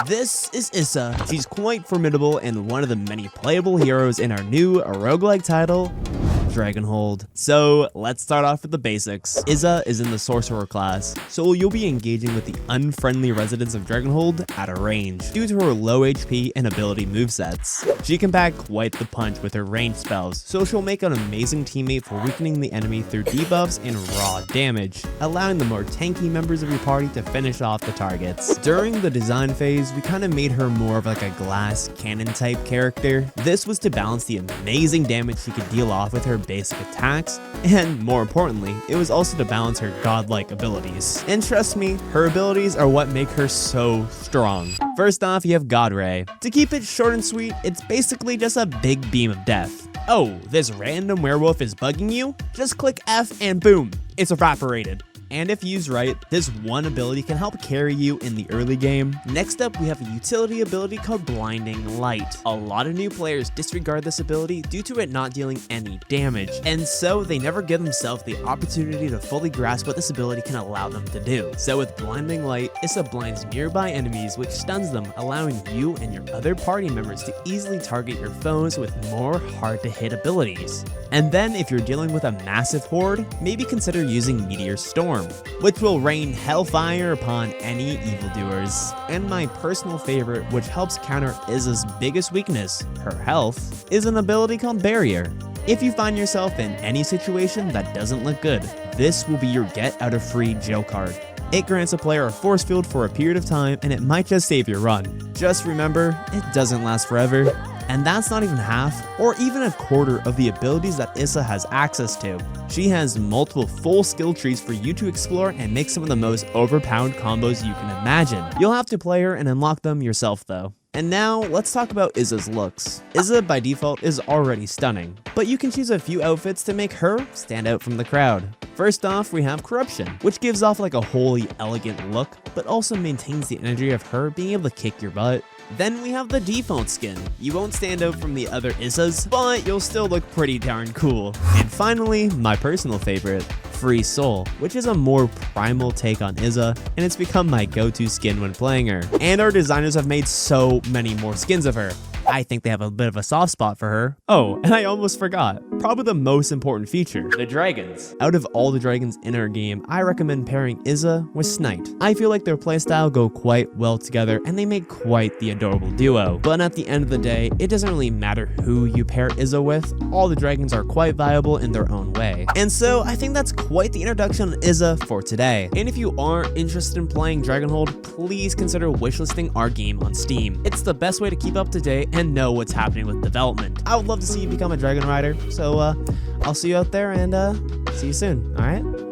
This is Issa. She's quite formidable and one of the many playable heroes in our new roguelike title, Dragonhold. So let's start off with the basics. Issa is in the sorcerer class, so you'll be engaging with the unfriendly residents of Dragonhold at a range due to her low HP and ability movesets. She can pack quite the punch with her ranged spells, so she'll make an amazing teammate for weakening the enemy through debuffs and raw damage, allowing the more tanky members of your party to finish off the targets. During the design phase, we kind of made her more of like a glass cannon type character. This was to balance the amazing damage she could deal off with her basic attacks, and more importantly, it was also to balance her godlike abilities. And trust me, her abilities are what make her so strong. First off, you have God Ray. To keep it short and sweet, it's basically just a big beam of death. Oh, this random werewolf is bugging you? Just click F and boom, it's evaporated. And if used right, this one ability can help carry you in the early game. Next up, we have a utility ability called Blinding Light. A lot of new players disregard this ability due to it not dealing any damage, and so they never give themselves the opportunity to fully grasp what this ability can allow them to do. So with Blinding Light, Issa blinds nearby enemies, which stuns them, allowing you and your other party members to easily target your foes with more hard-to-hit abilities. And then if you're dealing with a massive horde, maybe consider using Meteor Storm, which will rain hellfire upon any evildoers. And my personal favorite, which helps counter Issa's biggest weakness, her health, is an ability called Barrier. If you find yourself in any situation that doesn't look good, this will be your get out of free jail card. It grants a player a force field for a period of time, and it might just save your run. Just remember, it doesn't last forever. And that's not even half, or even a quarter of the abilities that Issa has access to. She has multiple full skill trees for you to explore and make some of the most overpowered combos you can imagine. You'll have to play her and unlock them yourself though. And now, let's talk about Issa's looks. Issa by default is already stunning, but you can choose a few outfits to make her stand out from the crowd. First off, we have Corruption, which gives off like a wholly elegant look, but also maintains the energy of her being able to kick your butt. Then we have the default skin. You won't stand out from the other Issas, but you'll still look pretty darn cool. And finally, my personal favorite, Free Soul, which is a more primal take on Issa, and it's become my go-to skin when playing her. And our designers have made so many more skins of her. I think they have a bit of a soft spot for her. Oh, and I almost forgot, probably the most important feature, the dragons. Out of all the dragons in our game, I recommend pairing Issa with Snight. I feel like their playstyle go quite well together and they make quite the adorable duo. But at the end of the day, it doesn't really matter who you pair Issa with, all the dragons are quite viable in their own way. And so I think that's quite the introduction on Issa for today. And if you aren't interested in playing Dragonhold, please consider wishlisting our game on Steam. It's the best way to keep up to date and know what's happening with development. I would love to see you become a dragon rider, so I'll see you out there and see you soon, alright?